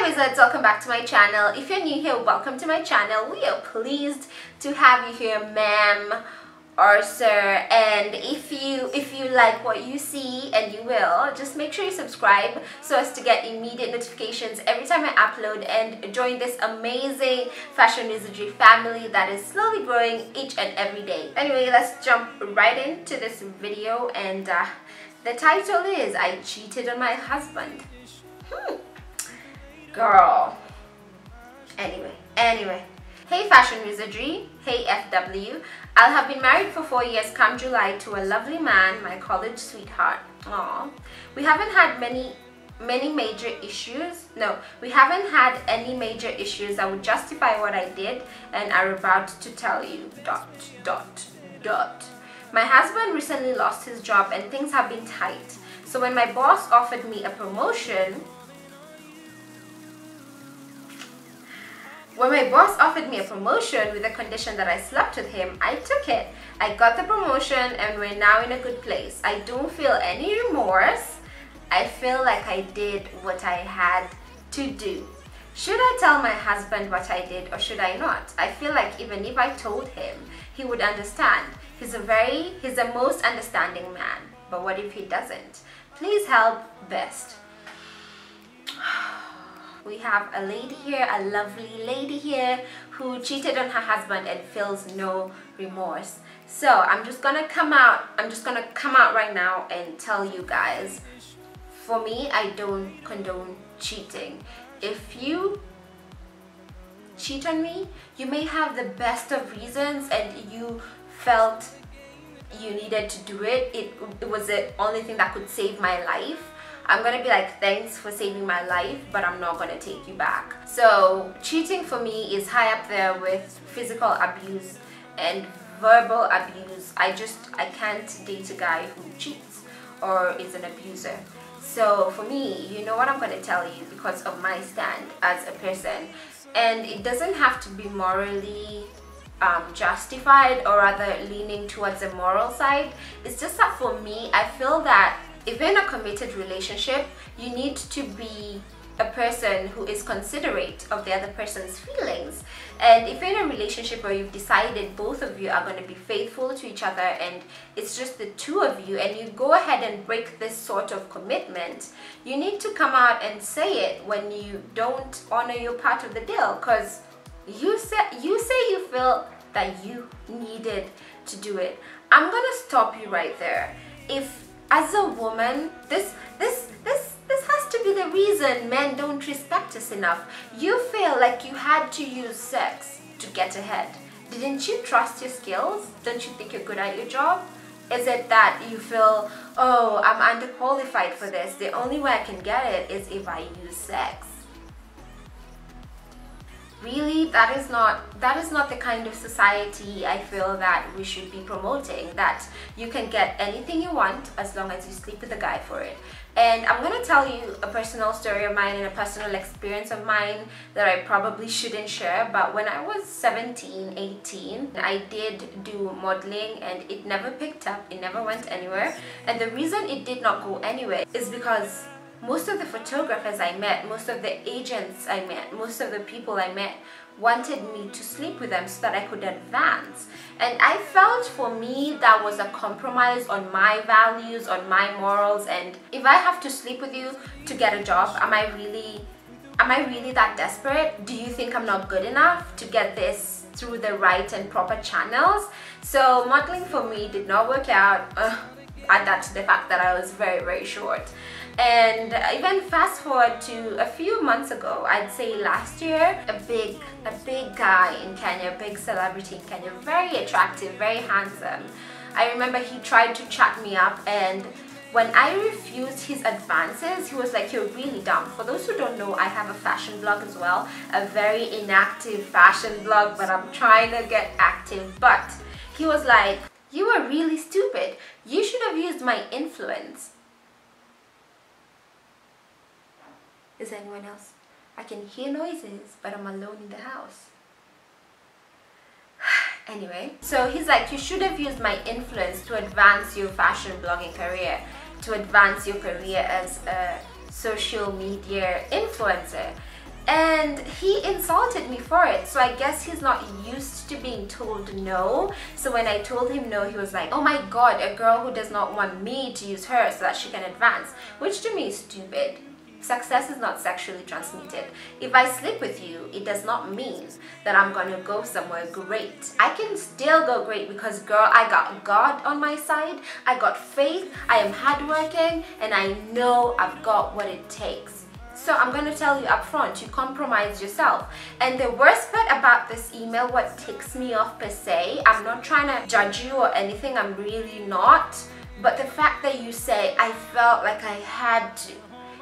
Hi wizards, welcome back to my channel. If you're new here, welcome to my channel. We are pleased to have you here, ma'am or sir. And if you like what you see, and you will, just make sure you subscribe so as to get immediate notifications every time I upload, and join this amazing fashion wizardry family that is slowly growing each and every day. Anyway, let's jump right into this video, and the title is I Cheated on My Husband. Girl. Anyway. Hey fashion wizardry, hey FW. I'll have been married for 4 years come July to a lovely man, my college sweetheart. Aww. We haven't had many major issues. No, we haven't had any major issues that would justify what I did and are about to tell you. ... My husband recently lost his job and things have been tight. So when my boss offered me a promotion, with the condition that I slept with him, I took it. I got the promotion and we're now in a good place. I don't feel any remorse. I feel like I did what I had to do. Should I tell my husband what I did or should I not? I feel like even if I told him, he would understand. He's a most understanding man. But what if he doesn't? Please help, best. We have a lady here, a lovely lady here, who cheated on her husband and feels no remorse. So I'm just gonna come out right now and tell you guys, for me, I don't condone cheating. If you cheat on me, you may have the best of reasons and you felt you needed to do it. It was the only thing that could save my life. I'm gonna be like, thanks for saving my life, but I'm not gonna take you back. So cheating for me is high up there with physical abuse and verbal abuse. I can't date a guy who cheats or is an abuser. So for me, you know what I'm gonna tell you because of my stand as a person. And it doesn't have to be morally justified or rather leaning towards the moral side. It's just that for me, I feel that if you're in a committed relationship, you need to be a person who is considerate of the other person's feelings. And if you're in a relationship where you've decided both of you are going to be faithful to each other and it's just the two of you, and you go ahead and break this sort of commitment, you need to come out and say it when you don't honor your part of the deal, because you say you feel that you needed to do it. I'm gonna stop you right there. If as a woman, this has to be the reason men don't respect us enough. You feel like you had to use sex to get ahead. Didn't you trust your skills? Don't you think you're good at your job? Is it that you feel, oh, I'm underqualified for this, the only way I can get it is if I use sex? Really, that is not the kind of society I feel that we should be promoting, that you can get anything you want as long as you sleep with a guy for it. And I'm going to tell you a personal story of mine and a personal experience of mine that I probably shouldn't share, but when I was 17, 18, I did do modeling and it never picked up, it never went anywhere. And the reason it did not go anywhere is because most of the photographers I met, most of the agents I met, most of the people I met wanted me to sleep with them so that I could advance. And I felt for me that was a compromise on my values, on my morals. And if I have to sleep with you to get a job, am I really that desperate? Do you think I'm not good enough to get this through the right and proper channels? So modeling for me did not work out. Add that to the fact that I was very short. And even fast forward to a few months ago, I'd say last year, a big guy in Kenya, a big celebrity in Kenya, very attractive, very handsome. I remember he tried to chat me up, and when I refused his advances, he was like, you're really dumb. For those who don't know, I have a fashion blog as well, a very inactive fashion blog, but I'm trying to get active. But he was like, you are really stupid. You should have used my influence. Is there anyone else? I can hear noises, but I'm alone in the house. Anyway, so he's like, you should have used my influence to advance your fashion blogging career, to advance your career as a social media influencer. and he insulted me for it. So I guess he's not used to being told no. So when I told him no, he was like, oh my god, a girl who does not want me to use her so that she can advance, which to me is stupid. Success is not sexually transmitted. If I sleep with you, it does not mean that I'm gonna go somewhere great. I can still go great because, girl, I got God on my side, I got faith, I am hardworking, and I know I've got what it takes. So I'm going to tell you up front, you compromise yourself. And the worst part about this email, what ticks me off per se, I'm not trying to judge you or anything, I'm really not. But the fact that you say, I felt like I had to,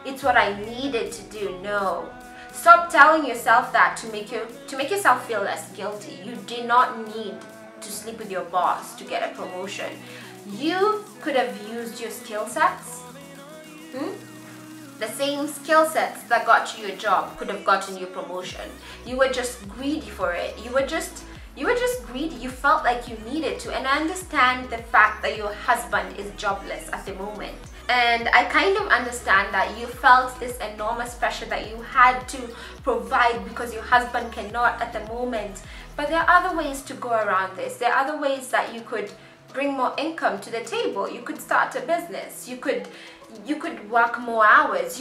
it's what I needed to do. No. Stop telling yourself that to make yourself feel less guilty. You did not need to sleep with your boss to get a promotion. You could have used your skill sets. The same skill sets that got you a job could have gotten you a promotion. You were just greedy for it. You were just greedy. You felt like you needed to. And I understand the fact that your husband is jobless at the moment. And I kind of understand that you felt this enormous pressure that you had to provide because your husband cannot at the moment. But there are other ways to go around this. There are other ways that you could bring more income to the table. You could start a business. You could work more hours.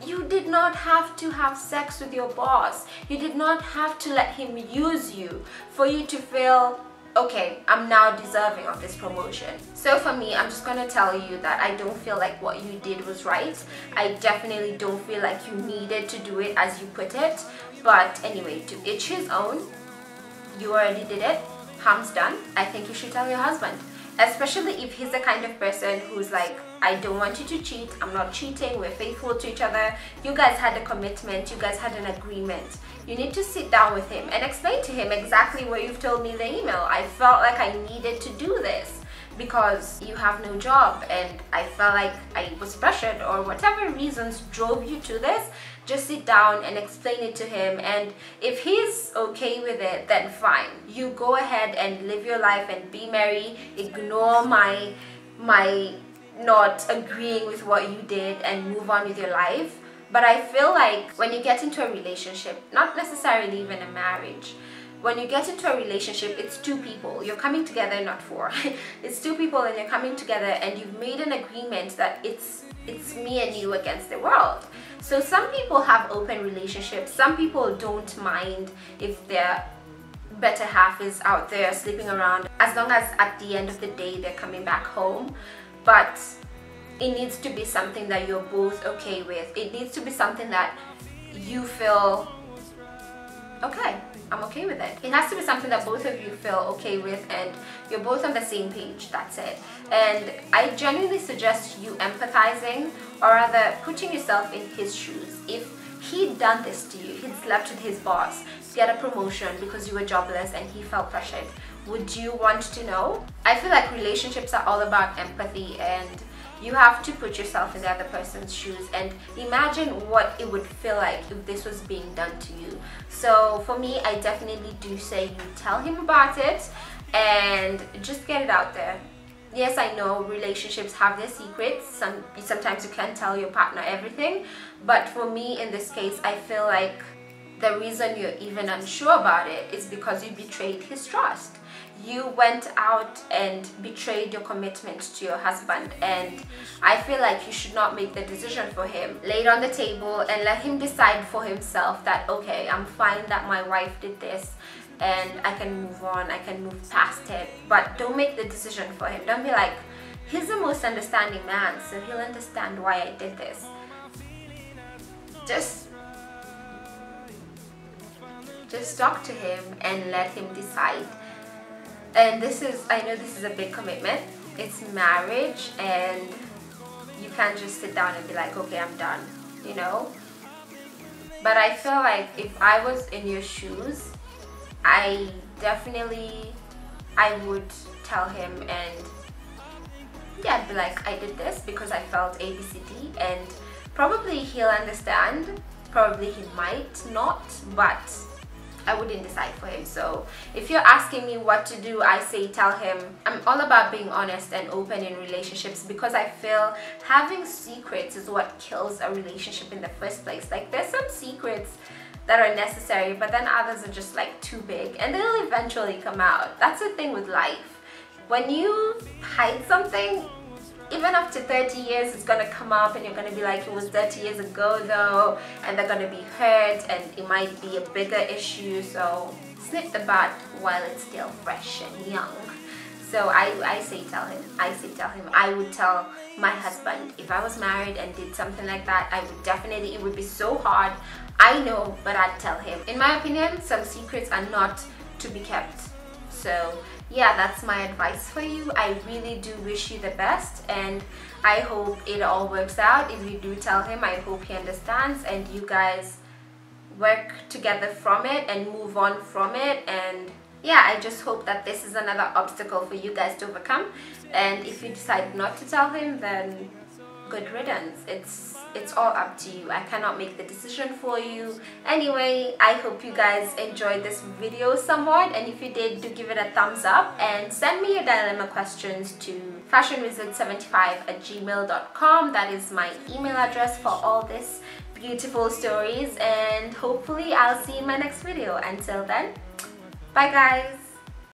You did not have to have sex with your boss. You did not have to let him use you for you to feel, okay, I'm now deserving of this promotion. So for me, I'm just gonna tell you that I don't feel like what you did was right. I definitely don't feel like you needed to do it as you put it. But anyway, to each his own. You already did it. Harm's done. I think you should tell your husband. Especially if he's the kind of person who's like, I don't want you to cheat, I'm not cheating, we're faithful to each other, you guys had a commitment, you guys had an agreement. You need to sit down with him and explain to him exactly what you've told me in the email. I felt like I needed to do this because you have no job and I felt like I was pressured, or whatever reasons drove you to this. Just sit down and explain it to him, and if he's okay with it, then fine. You go ahead and live your life and be merry. Ignore my not agreeing with what you did and move on with your life. But I feel like when you get into a relationship, not necessarily even a marriage, when you get into a relationship, it's two people. You're coming together, not four. It's two people and you're coming together and you've made an agreement that it's me and you against the world. So some people have open relationships. Some people don't mind if their better half is out there sleeping around, as long as at the end of the day they're coming back home. But it needs to be something that you're both okay with. It needs to be something that you feel, okay, I'm okay with it. It has to be something that both of you feel okay with and you're both on the same page. That's it. And I genuinely suggest you empathizing, or rather putting yourself in his shoes. If he'd done this to you, he'd slept with his boss, get a promotion because you were jobless and he felt pressured, would you want to know? I feel like relationships are all about empathy, and you have to put yourself in the other person's shoes and imagine what it would feel like if this was being done to you. So for me, I definitely do say you tell him about it and just get it out there. Yes, I know relationships have their secrets. Sometimes you can't tell your partner everything, but for me in this case, I feel like the reason you're even unsure about it is because you betrayed his trust. You went out and betrayed your commitment to your husband, and I feel like you should not make the decision for him. Lay it on the table and let him decide for himself that, okay, I'm fine that my wife did this and I can move on, I can move past it. But don't make the decision for him. Don't be like, he's the most understanding man, so he'll understand why I did this. Just talk to him and let him decide. And I know this is a big commitment. It's marriage, and you can't just sit down and be like, okay, I'm done, you know? But I feel like if I was in your shoes, I would tell him, and yeah, I'd be like, I did this because I felt ABCD, and probably he'll understand, probably he might not, but I wouldn't decide for him. So if you're asking me what to do, I say tell him. I'm all about being honest and open in relationships, because I feel having secrets is what kills a relationship in the first place. Like, there's some secrets that are necessary, but then others are just like too big and they'll eventually come out. That's the thing with life. When you hide something, even up to 30 years, it's gonna come up and you're gonna be like, it was 30 years ago though, and they're gonna be hurt and it might be a bigger issue. So snip the bud while it's still fresh and young. So I say tell him. I would tell my husband. If I was married and did something like that, I would definitely, it would be so hard, I know, but I'd tell him. In my opinion, some secrets are not to be kept. So yeah, that's my advice for you. I really do wish you the best, and I hope it all works out. If you do tell him, I hope he understands and you guys work together from it and move on from it. And yeah, I just hope that this is another obstacle for you guys to overcome. And if you decide not to tell him, then good riddance. It's all up to you. I cannot make the decision for you. Anyway, I hope you guys enjoyed this video somewhat, and if you did, do give it a thumbs up and send me your dilemma questions to fashionwizard75@gmail.com. That is my email address for all this beautiful stories, and hopefully I'll see you in my next video. Until then, bye guys.